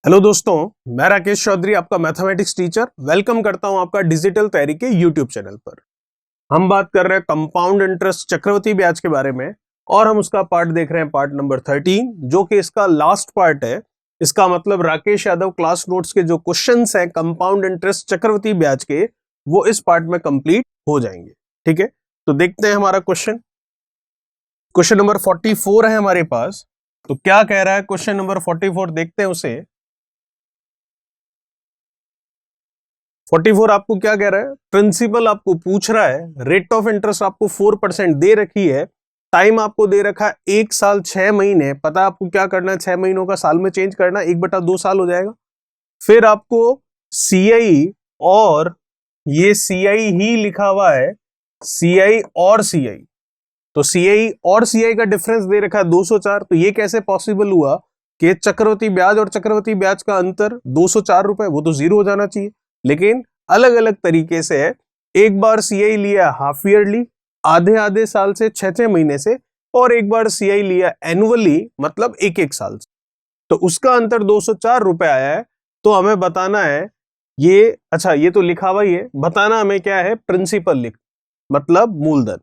Hello दोस्तों, मैं राकेश चौधरी आपका मैथमेटिक्स टीचर वेलकम करता हूं आपका डिजिटल तैयारी के यूट्यूब चैनल पर। हम बात कर रहे हैं कंपाउंड इंटरेस्ट चक्रवृद्धि ब्याज के बारे में और हम उसका पार्ट देख रहे हैं, पार्ट नंबर 13, जो कि इसका लास्ट पार्ट है। इसका मतलब राकेश यादव क्लास नोट्स के जो क्वेश्चंस हैं कंपाउंड इंटरेस्ट चक्रवृद्धि ब्याज के, वो इस पार्ट में कंप्लीट हो जाएंगे। ठीक है, तो देखते हैं हमारा क्वेश्चन नंबर 44 है हमारे पास। तो क्या कह रहा है क्वेश्चन नंबर 44, देखते हैं उसे। 44 आपको क्या कह रहा है? प्रिंसिपल आपको पूछ रहा है, रेट ऑफ इंटरेस्ट आपको 4% दे रखी है, टाइम आपको दे रखा है 1 साल 6 महीने। पता है आपको क्या करना है, 6 महीनों का साल में चेंज करना है, 1/2 साल हो जाएगा। फिर आपको सीआई, और ये सीआई ही लिखा हुआ है, सीआई और सीआई, तो सीआई और सीआई का डिफरेंस दे रखा है 204। तो ये कैसे पॉसिबल हुआ कि चक्रवृद्धि ब्याज और चक्रवृद्धि ब्याज का अंतर 204 रुपए, वो तो जीरो हो जाना चाहिए, लेकिन अलग अलग तरीके से है। एक बार सीआई लिया हाफ ईयरली, आधे आधे साल से, 6 महीने से, और एक बार सीआई लिया एनुअली, मतलब 1 साल से। तो उसका अंतर 204 रुपए आया है। तो हमें बताना है ये, अच्छा ये तो लिखा हुआ ही है, बताना हमें क्या है, प्रिंसिपल लिख, मतलब मूलधन,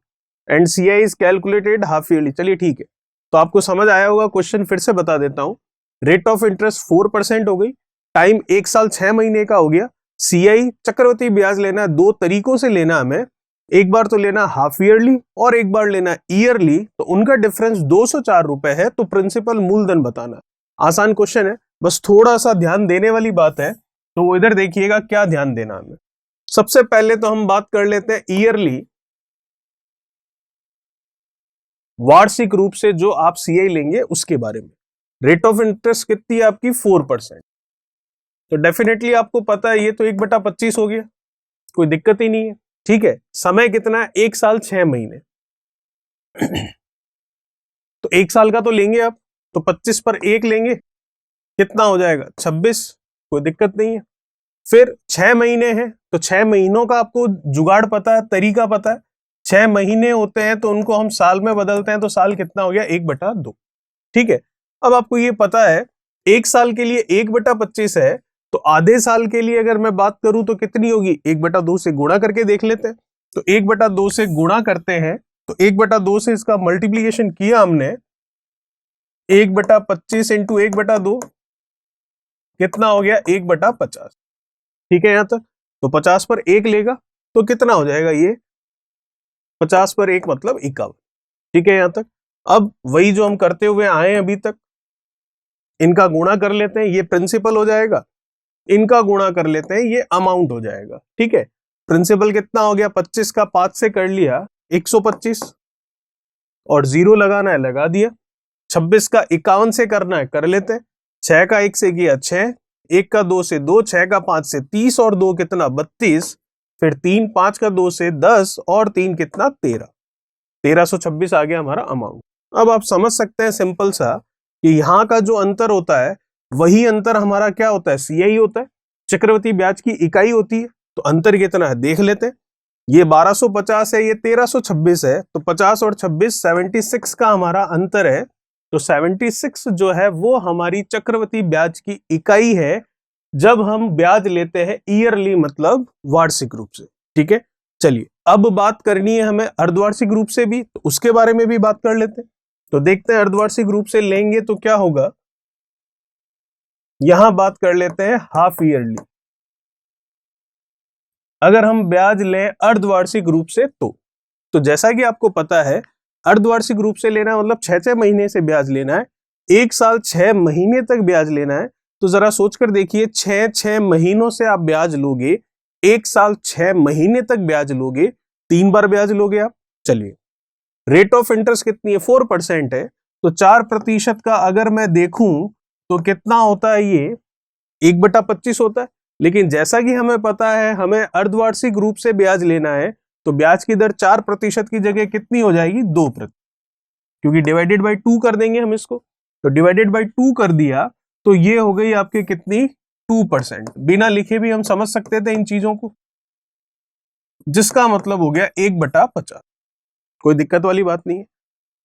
and CI is calculated half yearly. चलिए ठीक है, तो आपको समझ आया होगा। क्वेश्चन फिर से बता देता हूं। रेट ऑफ इंटरेस्ट 4% हो गई, टाइम 1 साल 6 महीने का हो गया। सीआई चक्रवृद्धि ब्याज लेना है, 2 तरीकों से लेना हमें, एक बार तो लेना हाफ ईयरली और एक बार लेना ईयरली। तो उनका डिफरेंस 204 रुपए है। तो प्रिंसिपल मूलधन बताना। आसान क्वेश्चन है, बस थोड़ा सा ध्यान देने वाली बात है, तो वो इधर देखिएगा क्या ध्यान देना हमें। सबसे पहले तो हम बात कर लेते हैं ईयरली, वार्षिक रूप से जो आप सीआई लेंगे उसके बारे में। रेट ऑफ इंटरेस्ट कितनी है आपकी? 4%। तो डेफिनेटली आपको पता है ये तो 1/25 हो गया, कोई दिक्कत ही नहीं है। ठीक है, समय कितना है? 1 साल 6 महीने। तो 1 साल का तो लेंगे आप, तो 25 पर 1 लेंगे, कितना हो जाएगा? 26। कोई दिक्कत नहीं है। फिर 6 महीने हैं, तो 6 महीनों का आपको जुगाड़ पता है, तरीका पता है। 6 महीने होते हैं तो उनको हम साल में बदलते हैं, तो साल कितना हो गया? 1/2। ठीक है, अब आपको ये पता है 1 साल के लिए 1/25 है, तो आधे साल के लिए अगर मैं बात करूं तो कितनी होगी? 1/2 से गुणा करके देख लेते हैं। तो 1/2 से गुणा करते हैं, तो 1/2 से इसका मल्टीप्लीकेशन किया हमने, 1/25 इंटू 1/2 कितना हो गया? 1/50। ठीक है यहां तक। तो 50 पर 1 लेगा तो कितना हो जाएगा ये? 50 पर 1 मतलब 51। ठीक है यहां तक। अब वही जो हम करते हुए आए अभी तक, इनका गुणा कर लेते हैं, ये प्रिंसिपल हो जाएगा, इनका गुणा कर लेते हैं, ये अमाउंट हो जाएगा। ठीक है, प्रिंसिपल कितना हो गया? 25 का 5 से कर लिया 125, और जीरो लगाना है लगा दिया। 26 का 51 से करना है कर लेते हैं, 6 का 1 से किया 6, 1 का 2 से 2, 6 का 5 से 30, और 2 कितना? 32। फिर 3, 5 का 2 से 10, और 3 कितना? 13। 1326 आ गया हमारा अमाउंट। अब आप समझ सकते हैं सिंपल सा कि यहां का जो अंतर होता है वही अंतर हमारा क्या होता है? सीआई होता है, चक्रवृद्धि ब्याज की इकाई होती है। तो अंतर कितना है देख लेते हैं। ये 1250 है, ये 1326 है, तो 50 और 26 76 का हमारा अंतर है। तो 76 जो है वो हमारी चक्रवृद्धि ब्याज की इकाई है जब हम ब्याज लेते हैं ईयरली, मतलब वार्षिक रूप से। ठीक है, चलिए अब बात करनी है हमें अर्धवार्षिक रूप से भी, तो उसके बारे में भी बात कर लेते हैं। तो देखते हैं अर्धवार्षिक रूप से लेंगे तो क्या होगा। यहां बात कर लेते हैं हाफ ईयरली। अगर हम ब्याज लें अर्धवार्षिक रूप से तो जैसा कि आपको पता है अर्धवार्षिक रूप से लेना मतलब 6 महीने से ब्याज लेना है, 1 साल 6 महीने तक ब्याज लेना है। तो जरा सोचकर देखिए, 6 महीनों से आप ब्याज लोगे, 1 साल 6 महीने तक ब्याज लोगे, 3 बार ब्याज लोगे आप। चलिए, रेट ऑफ इंटरेस्ट कितनी है? 4% है, तो 4% का अगर मैं देखूं तो कितना होता है? ये 1/25 होता है। लेकिन जैसा कि हमें पता है हमें अर्धवार्षिक रूप से ब्याज लेना है, तो ब्याज की दर 4% की जगह कितनी हो जाएगी? 2%, क्योंकि डिवाइडेड बाई 2 कर देंगे हम इसको। तो डिवाइडेड बाई 2 कर दिया तो ये हो गई आपके कितनी? 2%। बिना लिखे भी हम समझ सकते थे इन चीजों को, जिसका मतलब हो गया 1/50। कोई दिक्कत वाली बात नहीं है।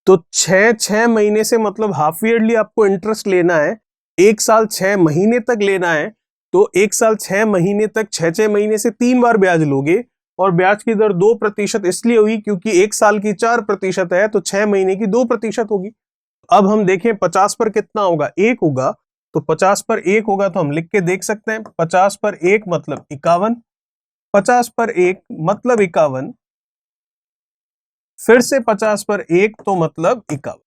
तो 6 महीने से मतलब हाफ ईयरली आपको इंटरेस्ट लेना है, 1 साल 6 महीने तक लेना है तो 1 साल 6 महीने तक 6 महीने से 3 बार ब्याज लोगे, और ब्याज की दर 2% इसलिए हुई क्योंकि 1 साल की 4% है तो 6 महीने की 2% होगी। अब हम देखें 50 पर कितना होगा, 1 होगा, तो 50 पर 1 होगा तो हम लिख के देख सकते हैं 50 पर 1 मतलब 51, 50 पर 1 मतलब 51, फिर से 50 पर 1 तो मतलब 51।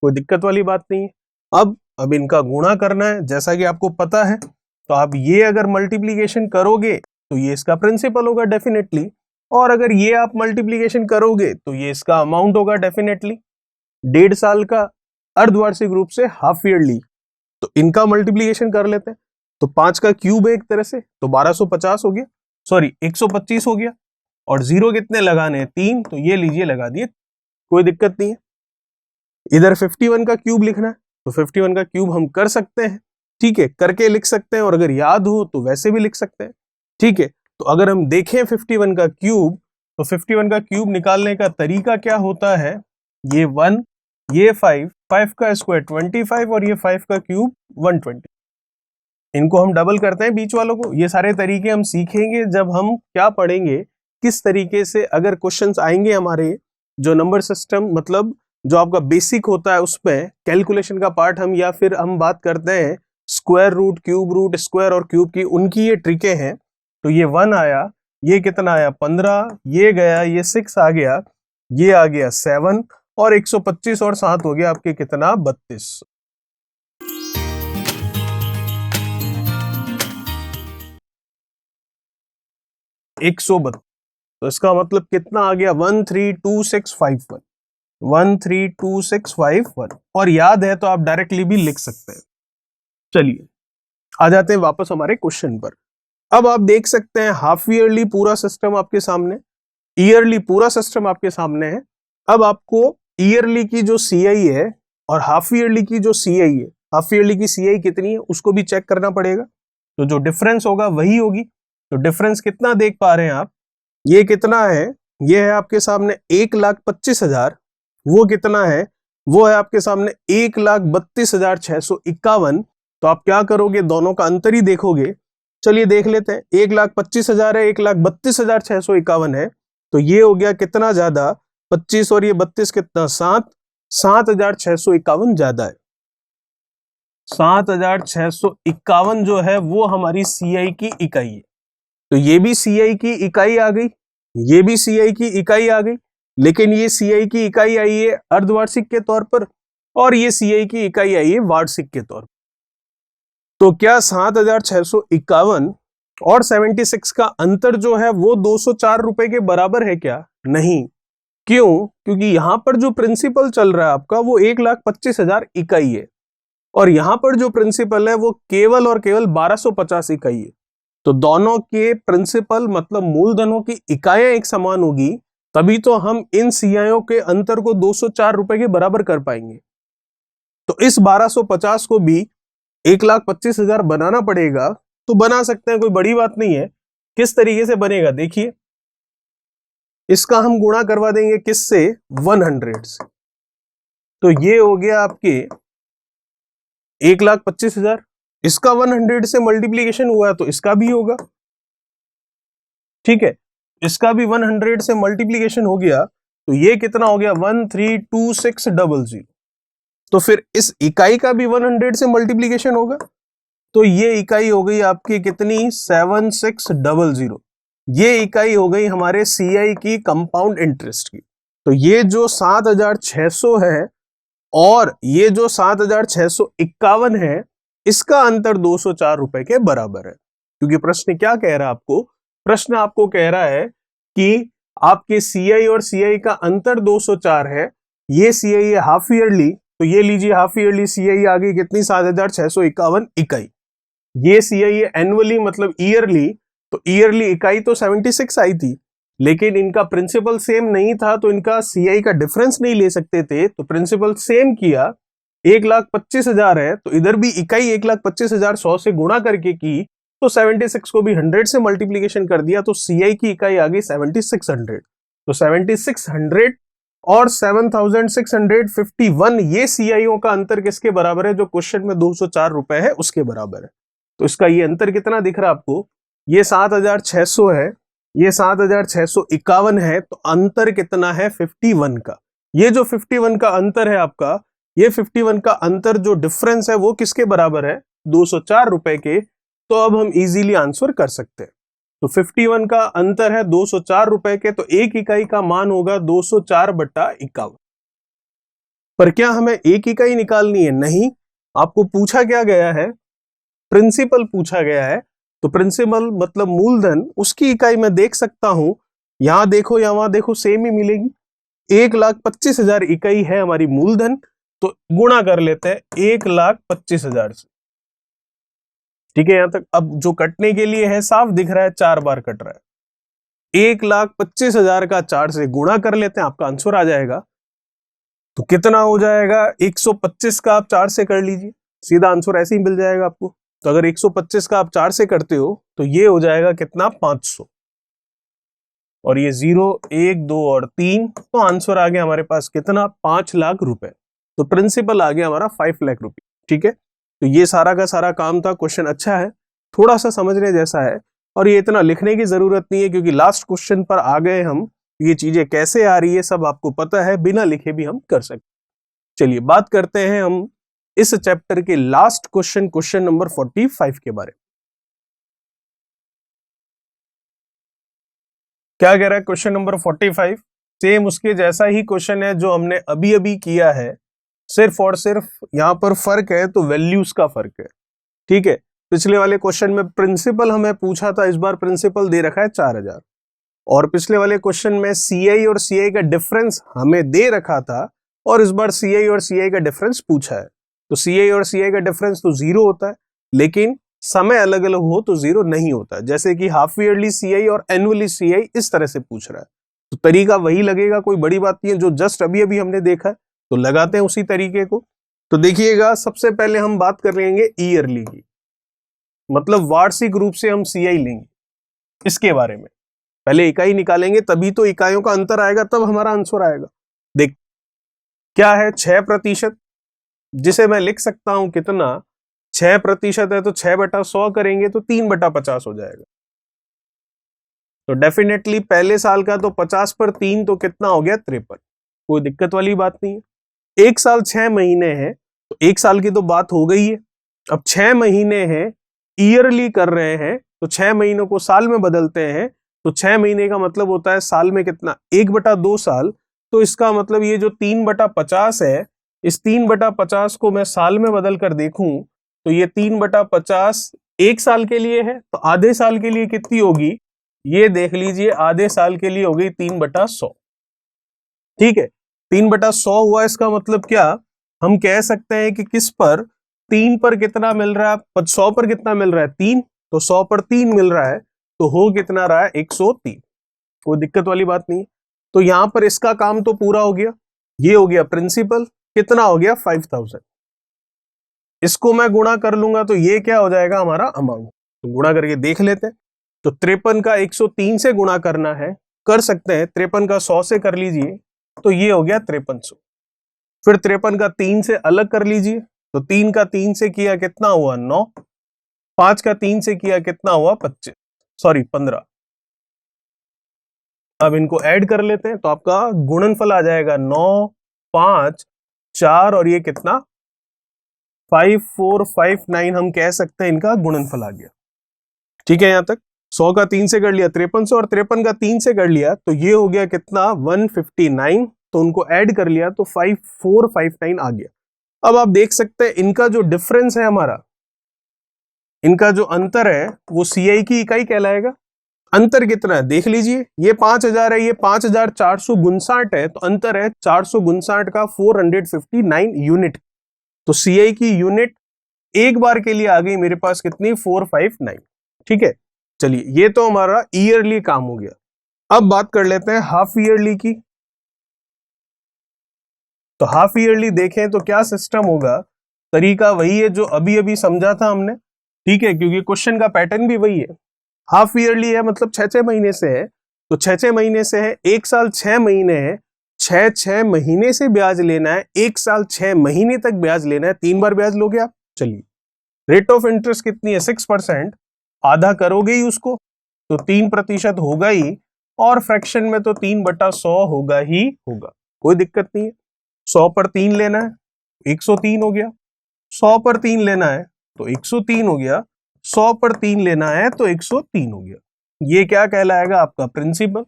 कोई दिक्कत वाली बात नहीं है। अब इनका गुणा करना है, जैसा कि आपको पता है, तो आप ये अगर मल्टीप्लीकेशन करोगे तो ये इसका प्रिंसिपल होगा डेफिनेटली, और अगर ये आप मल्टीप्लीकेशन करोगे तो ये इसका अमाउंट होगा डेफिनेटली। 1.5 साल का अर्धवार्षिक रूप से हाफ ईयरली, तो इनका मल्टीप्लीकेशन कर लेते हैं। तो 5 का क्यूब है एक तरह से, तो 1250 हो गया, सॉरी 125 हो गया, और 0 कितने लगाने हैं, 3, तो ये लीजिए लगा दिए, कोई दिक्कत नहीं है। इधर 51 का क्यूब लिखना है तो 51 का क्यूब हम कर सकते हैं, ठीक है, करके लिख सकते हैं, और अगर याद हो तो वैसे भी लिख सकते हैं, ठीक है। तो अगर हम देखें 51 का क्यूब, तो 51 का क्यूब निकालने का तरीका क्या होता है, ये 1, ये 5, 5 का स्क्वायर 25, और ये 5 का क्यूब 120। इनको हम डबल करते हैं बीच वालों को। ये सारे तरीके हम सीखेंगे जब हम क्या पढ़ेंगे, किस तरीके से अगर क्वेश्चंस आएंगे हमारे जो नंबर सिस्टम, मतलब जो आपका बेसिक होता है उसमें कैलकुलेशन का पार्ट हम, या फिर हम बात करते हैं square root, cube root, square और क्यूब की, उनकी ये ट्रिकें हैं। तो ये 1 आया, ये कितना आया 15, ये गया, ये 6 आ गया, ये आ गया 7, और 125 और 7 हो गया आपके कितना 32। 132, तो इसका मतलब कितना आ गया 132651, 132651, और याद है तो आप डायरेक्टली भी लिख सकते हैं। चलिए आ जाते हैं वापस हमारे क्वेश्चन पर। अब आप देख सकते हैं हाफ ईयरली पूरा सिस्टम आपके सामने, ईयरली पूरा सिस्टम आपके सामने है। अब आपको ईयरली की जो सीआई है और हाफ ईयरली की जो सीआई है, हाफ ईयरली की सीआई कितनी है उसको भी चेक करना पड़ेगा, तो जो डिफरेंस होगा वही होगी। तो डिफरेंस कितना देख पा रहे हैं आप, ये कितना है, ये है आपके सामने 1,25,000, वो कितना है, वो है आपके सामने 1,32,651। तो आप क्या करोगे, दोनों का अंतर ही देखोगे। चलिए देख लेते हैं, 1,25,000 है, 1,32,651 है, तो ये हो गया कितना ज्यादा, 25 और ये 32 कितना 7, 7,651 ज्यादा है। 7,651 जो है वो हमारी सीआई की इकाई है। तो ये भी सीआई की इकाई आ गई, ये भी सीआई की इकाई आ गई, लेकिन ये सीआई की इकाई आई है अर्धवार्षिक के तौर पर, और ये सीआई की इकाई आई है वार्षिक के तौर पर। तो क्या 7,651 और 76 का अंतर जो है वो 204 रुपए के बराबर है क्या? नहीं। क्यों? क्योंकि यहां पर जो प्रिंसिपल चल रहा है आपका वो 1,25,000 इकाई है, और यहां पर जो प्रिंसिपल है वो केवल और केवल 1,250 इकाई है। तो दोनों के प्रिंसिपल मतलब मूलधनों की इकाइयां एक समान होगी, तभी तो हम इन सीआईओ के अंतर को 204 रुपए के बराबर कर पाएंगे। तो इस 1,250 को भी 1,25,000 बनाना पड़ेगा, तो बना सकते हैं, कोई बड़ी बात नहीं है। किस तरीके से बनेगा देखिए, इसका हम गुणा करवा देंगे किससे, 100 से। तो ये हो गया आपके 1,25,000, इसका 100 से मल्टीप्लीकेशन हुआ है तो इसका भी होगा, ठीक है, इसका भी 100 से मल्टीप्लीकेशन हो गया, तो ये कितना हो गया 132600। तो फिर इस इकाई का भी 100 से मल्टीप्लीकेशन होगा, तो ये इकाई हो गई आपकी कितनी 7600। ये इकाई हो गई हमारे सीआई की कंपाउंड इंटरेस्ट की। तो ये जो 7,600 है और ये जो 7,651 है, इसका अंतर 204 रुपए के बराबर है। क्योंकि प्रश्न क्या कह रहा है आपको, प्रश्न आपको कह रहा है कि आपके सीआई और सीआई का अंतर 204 है, ये सीआई है हाफ ईयरली, तो ये लीजिए हाफ ईयरली सीआई आ गई कितनी 7,651 इकाई। ये सीआई है एनुअली मतलब ईयरली, तो ईयरली इकाई तो 76 आई थी, लेकिन इनका प्रिंसिपल सेम नहीं था, तो इनका सीआई का डिफरेंस नहीं ले सकते थे, तो प्रिंसिपल सेम किया, 1,25,000 है तो इधर भी इकाई 1,25,000 100 से गुणा करके की, तो 76 को भी 100 से मल्टीप्लीकेशन कर दिया, तो सीआई की इकाई आ गई 7600। तो 7600 और 7651 ये CIO का अंतर किसके बराबर है? जो क्वेश्चन में 204 रुपए है उसके बराबर है। तो इसका ये अंतर कितना दिख रहा है आपको? ये 7600 है, ये 7651 है, तो अंतर कितना है? 51 का। ये जो 51 का अंतर है आपका, ये 51 का अंतर जो डिफरेंस है वो किसके बराबर है? 204 रुपए के। तो अब हम इजीली आंसर कर सकते हैं। तो 51 का अंतर है 204 रुपए के, तो एक इकाई का मान होगा 204/51। पर क्या हमें एक इकाई निकालनी है? नहीं, आपको पूछा क्या गया है? प्रिंसिपल पूछा गया है। तो प्रिंसिपल मतलब मूलधन, उसकी इकाई मैं देख सकता हूं, यहां देखो या वहां देखो सेम ही मिलेगी। 1,25,000 इकाई है हमारी मूलधन, तो गुणा कर लेते हैं 1,25,000 से। ठीक है, यहां तक। अब जो कटने के लिए है साफ दिख रहा है, 4 बार कट रहा है। 1,25,000 का 4 से गुणा कर लेते हैं, आपका आंसर आ जाएगा। तो कितना हो जाएगा? 125 का आप 4 से कर लीजिए, सीधा आंसर ऐसे ही मिल जाएगा आपको। तो अगर 125 का आप 4 से करते हो तो ये हो जाएगा कितना? 500। और ये 0, 1, 2 और 3, तो आंसर आ गया हमारे पास कितना? 5 लाख रुपए। तो प्रिंसिपल आ गया हमारा 5 लाख रुपए। ठीक है, तो ये सारा का सारा काम था। क्वेश्चन अच्छा है, थोड़ा सा समझने जैसा है, और ये इतना लिखने की जरूरत नहीं है क्योंकि लास्ट क्वेश्चन पर आ गए हम। ये चीजें कैसे आ रही है सब आपको पता है, बिना लिखे भी हम कर सकते। चलिए बात करते हैं हम इस चैप्टर के लास्ट क्वेश्चन, क्वेश्चन नंबर 45 के बारे में। क्या कह रहा है क्वेश्चन नंबर 45? सेम उसके जैसा ही क्वेश्चन है जो हमने अभी अभी किया है, सिर्फ और सिर्फ यहां पर फर्क है तो वैल्यूज का फर्क है। ठीक है, पिछले वाले क्वेश्चन में प्रिंसिपल हमें पूछा था, इस बार प्रिंसिपल दे रखा है 4000, और पिछले वाले क्वेश्चन में CI और CI का डिफरेंस हमें दे रखा था, और इस बार CI और CI का डिफरेंस पूछा है। तो CI और CI का डिफरेंस तो 0 होता है, लेकिन समय अलग अलग हो तो 0 नहीं होता। जैसे कि हाफ ईयरली CI और एनुअली CI इस तरह से पूछ रहा है, तो तरीका वही लगेगा, कोई बड़ी बात नहीं है। जो जस्ट अभी अभी हमने देखा है तो लगाते हैं उसी तरीके को। तो देखिएगा, सबसे पहले हम बात कर लेंगे ईयरली की, मतलब वार्षिक रूप से हम CI लेंगे, इसके बारे में पहले इकाई निकालेंगे, तभी तो इकाइयों का अंतर आएगा, तब हमारा आंसर आएगा। देख क्या है? 6%, जिसे मैं लिख सकता हूं कितना? 6% है तो 6/100 करेंगे तो 3/50 हो जाएगा। तो डेफिनेटली पहले साल का तो 50 पर 3 तो कितना हो गया? 53। कोई दिक्कत वाली बात नहीं है। 1 साल 6 महीने है, तो 1 साल की तो बात हो गई है। अब 6 महीने हैं, ईयरली कर रहे हैं, तो 6 महीनों को साल में बदलते हैं, तो 6 महीने का मतलब होता है साल में कितना? 1/2 साल। तो इसका मतलब ये जो 3/50 है, इस 3/50 को मैं साल में बदल कर देखूं तो ये 3/50 1 साल के लिए है, तो आधे साल के लिए कितनी होगी? ये देख लीजिए, आधे साल के लिए हो गई 3/100। ठीक है, 3/100 हुआ। इसका मतलब क्या? हम कह सकते हैं कि किस पर? 3 पर कितना मिल रहा है? 100 पर कितना मिल रहा है? 3, तो 100 पर 3 मिल रहा है, तो हो कितना रहा है? 103। कोई दिक्कत वाली बात नहीं। तो यहां पर इसका काम तो पूरा हो गया। ये हो गया प्रिंसिपल, कितना हो गया? 5000। इसको मैं गुणा कर लूंगा तो ये क्या हो जाएगा? हमारा अमाउंट। तो गुणा करके देख लेते हैं। तो 53 का 103 से गुणा करना है, कर सकते हैं। 53 का 100 से कर लीजिए, तो ये हो गया 5300। फिर 53 का 3 से अलग कर लीजिए, तो 3 का 3 से किया कितना हुआ? 9। 5 का 3 से किया कितना हुआ? 15। अब इनको ऐड कर लेते हैं, तो आपका गुणनफल आ जाएगा 9, 5, 4 और ये कितना? 5459 हम कह सकते हैं इनका गुणनफल आ गया। ठीक है, यहां तक 100 का 3 से कर लिया 5300, और 53 का 3 से कर लिया, तो ये हो गया कितना? 159। तो उनको ऐड कर लिया तो 5459 आ गया। अब आप देख सकते हैं इनका जो डिफरेंस है हमारा, इनका जो अंतर है वो CI की इकाई कहलाएगा। अंतर कितना है देख लीजिए, ये 5000 है, ये 5459 है, तो अंतर है 459 का 459 यूनिट। तो CI की यूनिट एक बार के लिए आ गई मेरे पास कितनी? 459। ठीक है, चलिए ये तो हमारा ईयरली काम हो गया। अब बात कर लेते हैं हाफ ईयरली की। तो हाफ ईयरली देखें तो क्या सिस्टम होगा? तरीका वही है जो अभी अभी समझा था हमने। ठीक है, क्योंकि क्वेश्चन का पैटर्न भी वही है। हाफ ईयरली है मतलब 6-6 महीने से है, तो 6-6 महीने से है। 1 साल 6 महीने है, छह महीने से ब्याज लेना है, 1 साल 6 महीने तक ब्याज लेना है, 3 बार ब्याज लोगे आप। चलिए, रेट ऑफ इंटरेस्ट कितनी है? 6%। आधा करोगे ही उसको तो 3% होगा ही, और फ्रैक्शन में तो 3/100 होगा ही होगा, कोई दिक्कत नहीं है। 100 पर 3 लेना है, 103 हो गया। 100 पर 3 लेना है तो 103 हो गया। 100 पर 3 लेना है तो 103 हो गया। ये क्या कहलाएगा? आपका प्रिंसिपल,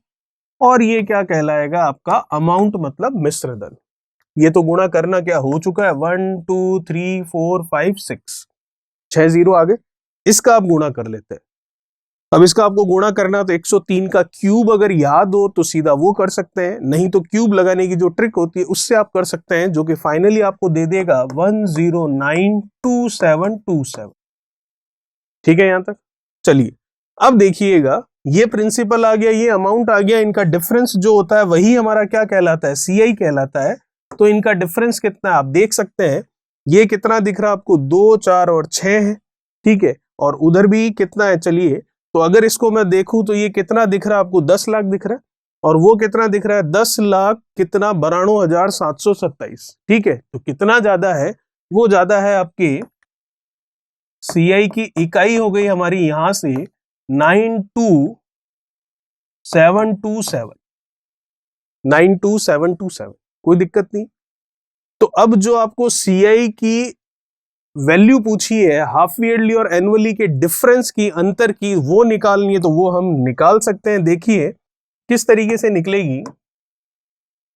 और ये क्या कहलाएगा? आपका अमाउंट, मतलब मिश्र धन। ये तो गुणा करना क्या हो चुका है, 1 2 3 4 5 6, 6 जीरो आगे। इसका आप गुणा कर लेते हैं। अब इसका आपको गुणा करना तो 103 का क्यूब अगर याद हो तो सीधा वो कर सकते हैं, नहीं तो क्यूब लगाने की जो ट्रिक होती है उससे आप कर सकते हैं, जो कि फाइनली आपको दे देगा 1092727। ठीक है यहां तक? चलिए, अब देखिएगा, ये प्रिंसिपल आ गया, ये अमाउंट आ गया, इनका डिफरेंस जो होता है वही हमारा क्या कहलाता है? सीआई कहलाता है। तो इनका डिफरेंस कितना है आप देख सकते हैं। ये कितना दिख रहा है आपको? 2 4 और 6 है, ठीक है। और उधर भी कितना है? चलिए, तो अगर इसको मैं देखूं तो ये कितना दिख रहा है आपको? 10 लाख दिख रहा है। और वो कितना दिख रहा है? 10 लाख कितना? 92,727। ठीक है, तो कितना ज्यादा है? वो ज्यादा है आपके सीआई की इकाई हो गई हमारी यहां से 92727, 92727, कोई दिक्कत नहीं। तो अब जो आपको सीआई की वैल्यू पूछी है हाफ ईयरली और एनुअली के डिफरेंस की, अंतर की, वो निकालनी है, तो वो हम निकाल सकते हैं। देखिए किस तरीके से निकलेगी।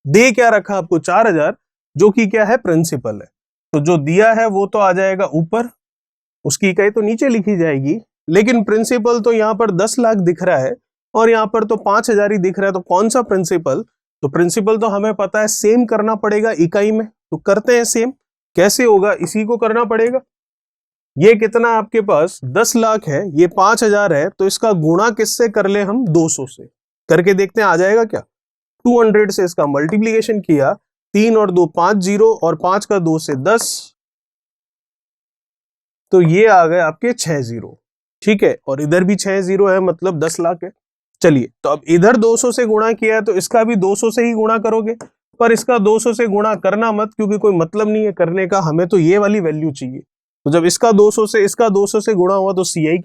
दे क्या रखा आपको? 4000, जो कि क्या है? प्रिंसिपल है। तो जो दिया है वो तो आ जाएगा ऊपर, उसकी इकाई तो नीचे लिखी जाएगी, लेकिन प्रिंसिपल तो यहां पर 10 लाख दिख रहा है और यहां पर तो 5000 ही दिख रहा है। तो कौन सा प्रिंसिपल? तो प्रिंसिपल तो हमें पता है सेम करना पड़ेगा इकाई में, तो करते हैं सेम। कैसे होगा? इसी को करना पड़ेगा। ये कितना आपके पास? 10 लाख है, ये 5000 है, तो इसका गुणा किससे कर ले हम? 200 से। करके देखते हैं आ जाएगा क्या। 200 से इसका मल्टीप्लीकेशन किया, 3 और 2 5 जीरो, और 5 का 2 से 10, तो ये आ गए आपके 6 जीरो। ठीक है, और इधर भी 6 जीरो है, मतलब 10 लाख है। चलिए, तो अब इधर 200 से गुणा किया है तो इसका भी 200 से ही गुणा करोगे, पर इसका 200 से गुणा करना मत, क्योंकि कोई मतलब नहीं है करने का, हमें तो ये वाली वैल्यू चाहिए। तो जब इसका 200 से इसका 200 से गुणा हुआ तो सीआई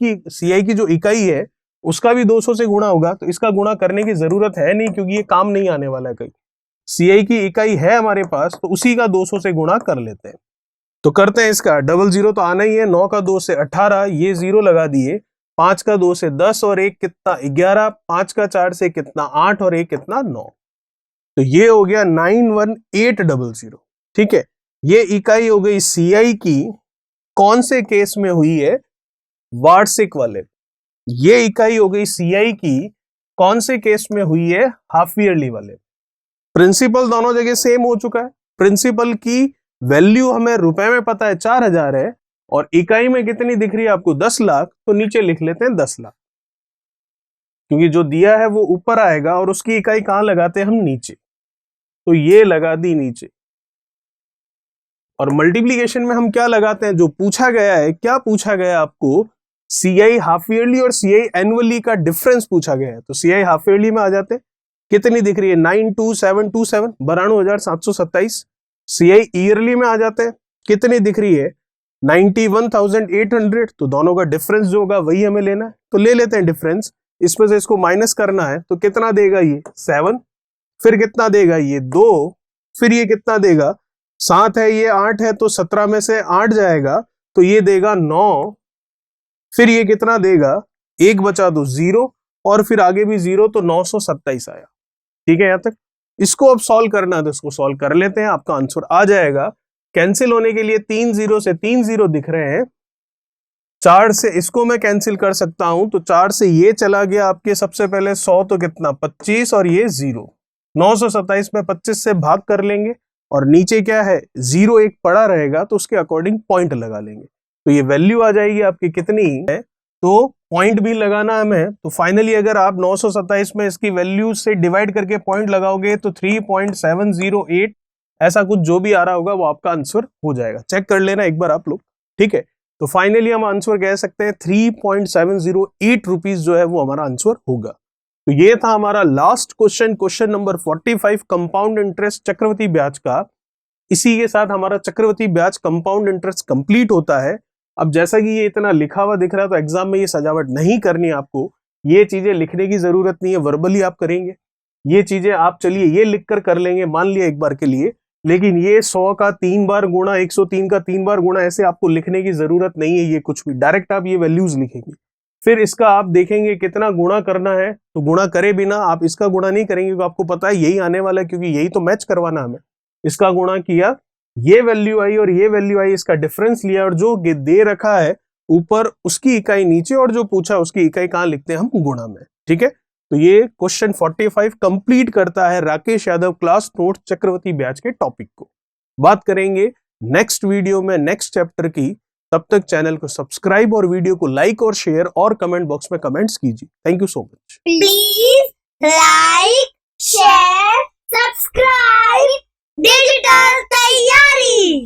की जो इकाई है उसका भी 200 से गुणा होगा, तो इसका गुणा करने की जरूरत है नहीं, क्योंकि ये काम नहीं आने वाला है कहीं। सीआई की इकाई है हमारे पास, तो उसी का 200 से गुणा कर लेते हैं। तो करते हैं इसका, डबल जीरो तो आना ही है। 9 का 2 से 18, ये जीरो लगा दिए। 5 का 2 से 10 और 1 कितना? 11। 5 का 4 से कितना? 8 और 1 कितना? 9। तो ये हो गया 91800। ठीक है, ये इकाई हो गई सीआई की, कौन से केस में हुई है? वार्षिक वाले। ये इकाई हो गई सीआई की, कौन से केस में हुई है? हाफ ईयरली वाले। प्रिंसिपल दोनों जगह सेम हो चुका है। प्रिंसिपल की वैल्यू हमें रुपए में पता है 4000 है, और इकाई में कितनी दिख रही है आपको? 10 लाख। तो नीचे लिख लेते हैं 10 लाख, क्योंकि जो दिया है वो ऊपर आएगा और उसकी इकाई कहां लगाते हैं हम? नीचे। तो ये लगा दी नीचे। और मल्टीप्लीकेशन में हम क्या लगाते हैं? जो पूछा गया है, क्या पूछा गया आपको? सीआई हाफ ईयरली और सीआई एनुअली का डिफरेंस पूछा गया है। तो सीआई हाफ ईयरली में आ जाते हैं, कितनी दिख रही है? 92727, 92,727। सीआई ईयरली में आ जाते हैं, कितनी दिख रही है? 91,800। तो दोनों का डिफरेंस जो होगा वही हमें लेना है, तो ले लेते हैं डिफरेंस। इसमें से इसको माइनस करना है, तो कितना देगा ये? 7। फिर कितना देगा ये? 2। फिर ये कितना देगा? 7 है, ये 8 है, तो 17 में से 8 जाएगा, तो ये देगा 9। फिर ये कितना देगा? 1 बचा दो 0, और फिर आगे भी 0, तो 927 आया। ठीक है यहां तक? इसको अब सॉल्व करना है, तो इसको सॉल्व कर लेते हैं, आपका आंसर आ जाएगा। कैंसिल होने के लिए 3 जीरो से 3 जीरो दिख रहे हैं। 4 से इसको मैं कैंसिल कर सकता हूं, तो 4 से ये चला गया आपके, सबसे पहले 100 तो कितना? 25, और ये 0। 927 में 25 से भाग कर लेंगे, और नीचे क्या है? 0 एक पड़ा रहेगा, तो उसके अकॉर्डिंग पॉइंट लगा लेंगे। तो ये वैल्यू आ जाएगी आपकी कितनी है? तो पॉइंट भी लगाना हमें, तो फाइनली अगर आप 927 में इसकी वैल्यू से डिवाइड करके पॉइंट लगाओगे तो 3.708 ऐसा कुछ जो भी आ रहा होगा वो आपका आंसर हो जाएगा। चेक कर लेना एक बार आप लोग। ठीक है, तो फाइनली हम आंसर कह सकते हैं 3.708 रुपीज जो है वो हमारा आंसर होगा। तो ये था हमारा last question, question number 45, compound interest चक्रवृद्धि ब्याज का। इसी के साथ हमारा चक्रवृद्धि ब्याज कंपाउंड इंटरेस्ट कंप्लीट होता है। अब जैसा कि ये इतना लिखा हुआ दिख रहा है तो एग्जाम में ये सजावट नहीं करनी आपको, ये चीजें लिखने की जरूरत नहीं है, वर्बली आप करेंगे ये चीजें। आप चलिए ये लिखकर कर लेंगे मान लिया एक बार के लिए, लेकिन ये 100 का 3 बार गुणा, 103 का 3 बार गुणा, ऐसे आपको लिखने की जरूरत नहीं है ये कुछ भी, डायरेक्ट आप ये वैल्यूज लिखेंगे। फिर इसका आप देखेंगे कितना गुणा करना है, तो गुणा करे बिना आप इसका गुणा नहीं करेंगे क्योंकि आपको पता है यही आने वाला है, क्योंकि यही तो मैच करवाना हमें। इसका गुणा किया, ये वैल्यू आई और ये वैल्यू आई, इसका डिफरेंस लिया और जो दे रखा है ऊपर उसकी इकाई नीचे और जो पूछा उसकी इकाई कहां लिखते हैं हम, गुणा में। ठीक है, तो ये क्वेश्चन 45 कंप्लीट करता है राकेश यादव क्लास नोट चक्रवृद्धि ब्याज के टॉपिक को। बात करेंगे नेक्स्ट वीडियो में नेक्स्ट चैप्टर की। तब तक चैनल को सब्सक्राइब और वीडियो को लाइक और शेयर और कमेंट बॉक्स में कमेंट्स कीजिए। Thank you so much. Please like, share, subscribe digital तैयारी।